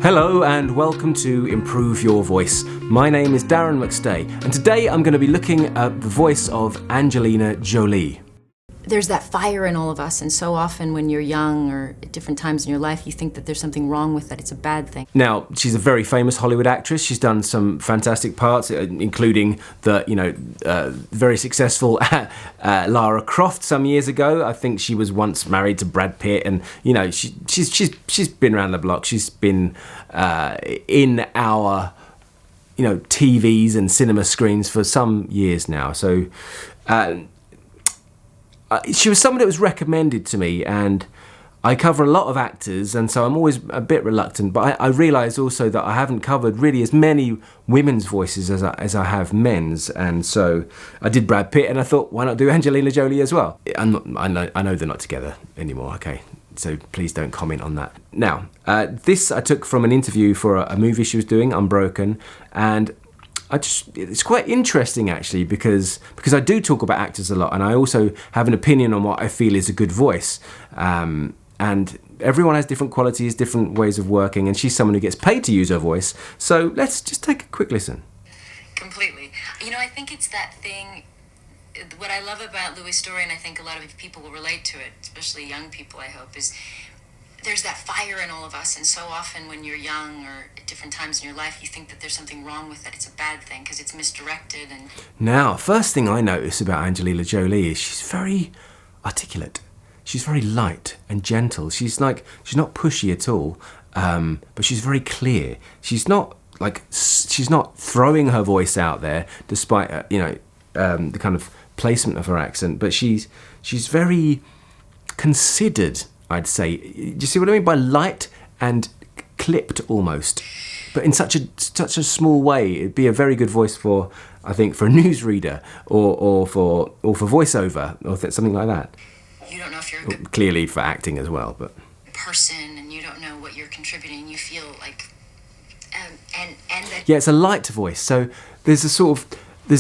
Hello and welcome to Improve Your Voice. My name is Darren mcstay, and today I'm going to be looking at the voice of Angelina Jolie. There's that fire in all of us, and so often when you're young or at different times in your life, you think that there's something wrong with that, it's a bad thing. Now, she's a very famous Hollywood actress. She's done some fantastic parts, including the, very successful Lara Croft some years ago. I think she was once married to Brad Pitt, and, she's been around the block. She's been in our, TVs and cinema screens for some years now. So, she was someone that was recommended to me, and I cover a lot of actors, and so I'm always a bit reluctant, but I realise also that I haven't covered really as many women's voices as I have men's, and so I did Brad Pitt, and I thought, why not do Angelina Jolie as well? I know they're not together anymore, okay, so please don't comment on that. Now, this I took from an interview for a movie she was doing, Unbroken, and it's quite interesting actually because I do talk about actors a lot, and I also have an opinion on what I feel is a good voice. And everyone has different qualities, different ways of working, and she's someone who gets paid to use her voice. So let's just take a quick listen. Completely. I think it's that thing, what I love about Louis' story, and I think a lot of people will relate to it, especially young people, I hope, is there's that fire in all of us, and so often when you're young or at different times in your life, you think that there's something wrong with that, it's a bad thing because it's misdirected. And now, first thing I notice about Angelina Jolie is she's very articulate. She's very light and gentle. She's not pushy at all, but she's very clear. She's not throwing her voice out there, despite the kind of placement of her accent. But she's very considered, I'd say. Do you see what I mean by light and clipped almost? But in such a small way, it'd be a very good voice for, I think, for a newsreader or for voiceover or something like that. You don't know if you're a good clearly for acting as well, but person, and you don't know what you're contributing. You feel like, and that yeah, it's a light voice. So there's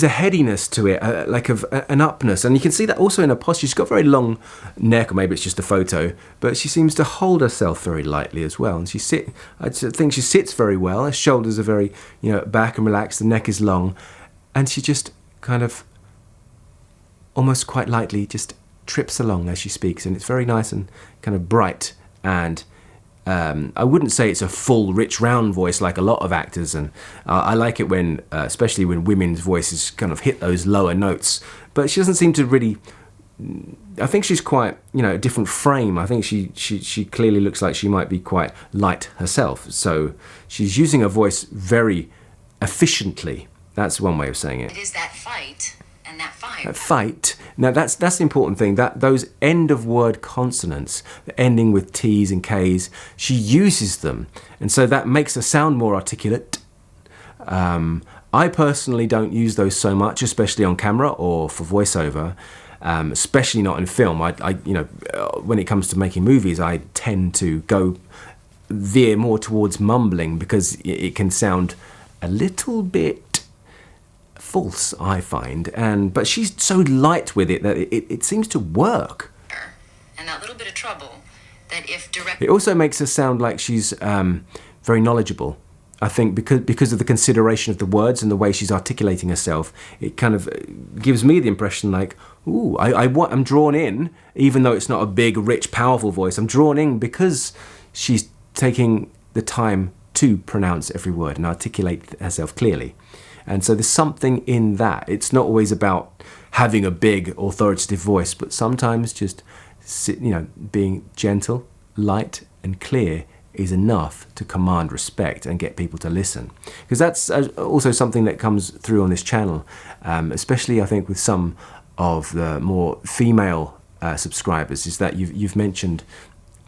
a headiness to it, an upness, and you can see that also in her posture. She's got a very long neck, or maybe it's just a photo, but she seems to hold herself very lightly as well. And I think she sits very well. Her shoulders are very, back and relaxed. The neck is long, and she just kind of almost quite lightly just trips along as she speaks, and it's very nice and kind of bright. And I wouldn't say it's a full, rich, round voice like a lot of actors, and I like it when, especially when women's voices kind of hit those lower notes. But she doesn't seem to really. I think she's quite, a different frame. I think she clearly looks like she might be quite light herself. So she's using her voice very efficiently. That's one way of saying it. it is that fight and that fire. That fight. Now that's the important thing. That those end of word consonants, ending with T's and K's, she uses them, and so that makes her sound more articulate. I personally don't use those so much, especially on camera or for voiceover. Especially not in film. I when it comes to making movies, I tend to veer more towards mumbling because it can sound a little bit false, I find, but she's so light with it that it seems to work. And that little bit of trouble that if direct. It also makes her sound like she's very knowledgeable. I think because of the consideration of the words and the way she's articulating herself, it kind of gives me the impression like, ooh, I'm drawn in, even though it's not a big, rich, powerful voice. I'm drawn in because she's taking the time to pronounce every word and articulate herself clearly. And so there's something in that. It's not always about having a big, authoritative voice, but sometimes just being gentle, light, and clear is enough to command respect and get people to listen. Because that's also something that comes through on this channel, especially I think with some of the more female subscribers, is that you've mentioned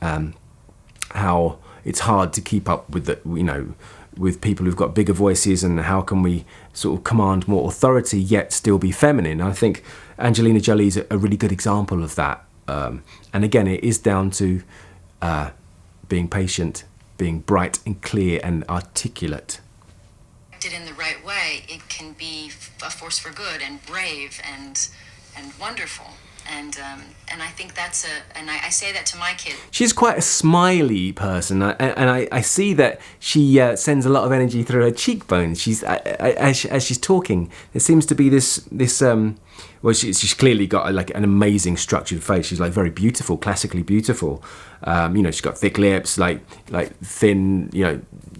how it's hard to keep up with with people who've got bigger voices, and how can we sort of command more authority yet still be feminine. I think Angelina Jolie is a really good example of that. And again, it is down to being patient, being bright and clear and articulate. Did in the right way, it can be a force for good and brave and wonderful. And I think that's and I say that to my kids. She's quite a smiley person, and I see that she sends a lot of energy through her cheekbones. As she's talking, there seems to be this well, she's clearly got like an amazing structured face. She's like very beautiful, classically beautiful. She's got thick lips, like thin,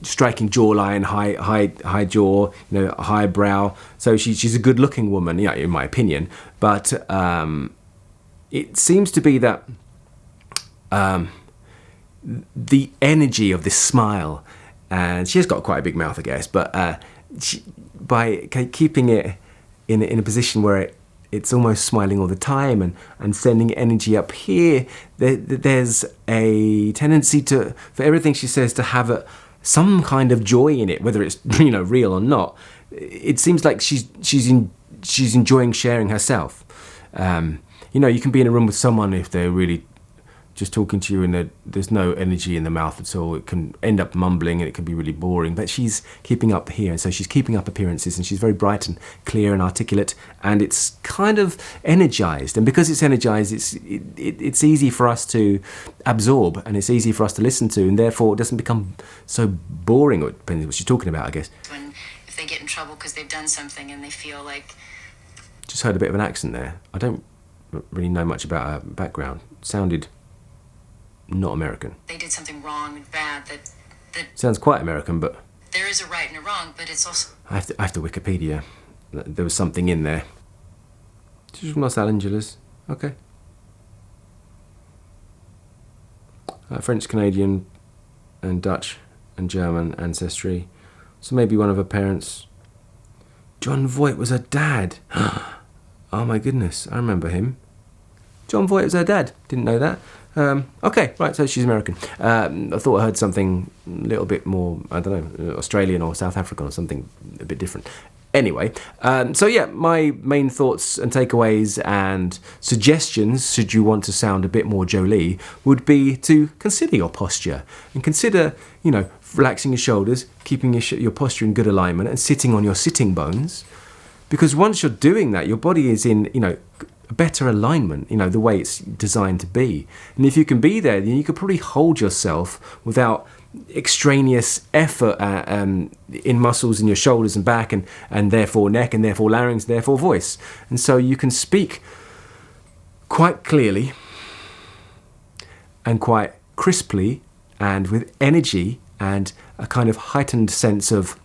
striking jawline, high jaw, high brow. So she's a good looking woman, in my opinion. But it seems to be that the energy of this smile, and she has got quite a big mouth, I guess, but by keeping it in a position where it's almost smiling all the time and sending energy up here, there's a tendency for everything she says to have some kind of joy in it, whether it's real or not. It seems like she's enjoying sharing herself. You can be in a room with someone if they're really just talking to you and there's no energy in the mouth at all. It can end up mumbling and it can be really boring. But she's keeping up here, and so she's keeping up appearances, and she's very bright and clear and articulate, and it's kind of energized. And because it's energized, it's easy for us to absorb, and it's easy for us to listen to, and therefore it doesn't become so boring. Or depending on what she's talking about, I guess. If they get in trouble because they've done something and they feel like... Just heard a bit of an accent there. I don't really know much about her background. Sounded not American. They did something wrong and bad that sounds quite American, but there is a right and a wrong, but it's also... I have to Wikipedia. There was something in there. She's from Los Angeles. Okay. French, Canadian, and Dutch and German ancestry. So maybe one of her parents. John Voight was her dad. Oh my goodness, I remember him. John Voight was her dad. Didn't know that. Okay, right, so she's American. I thought I heard something a little bit more, I don't know, Australian or South African or something a bit different. Anyway, so yeah, my main thoughts and takeaways and suggestions, should you want to sound a bit more Jolie, would be to consider your posture and consider, relaxing your shoulders, keeping your posture in good alignment and sitting on your sitting bones. Because once you're doing that, your body is in, a better alignment, the way it's designed to be. And if you can be there, then you could probably hold yourself without extraneous effort in muscles in your shoulders and back and therefore neck and therefore larynx, therefore voice. And so you can speak quite clearly and quite crisply and with energy and a kind of heightened sense of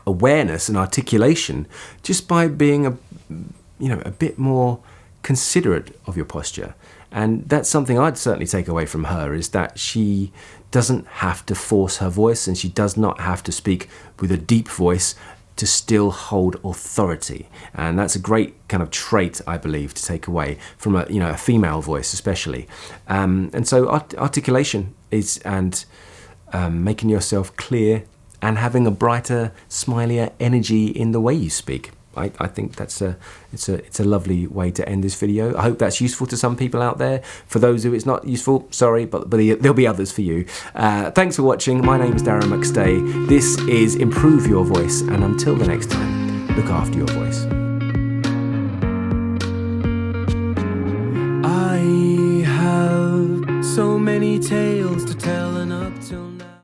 awareness and articulation just by being a bit more considerate of your posture. And that's something I'd certainly take away from her, is that she doesn't have to force her voice, and she does not have to speak with a deep voice to still hold authority. And that's a great kind of trait, I believe, to take away from a female voice especially. And so articulation is, and making yourself clear and having a brighter, smilier energy in the way you speak. I think it's a lovely way to end this video. I hope that's useful to some people out there. For those who it's not useful, sorry, but there'll be others for you. Thanks for watching. My name is Darren mcstay. This is Improve Your Voice, and until the next time, look after your voice. I have so many takes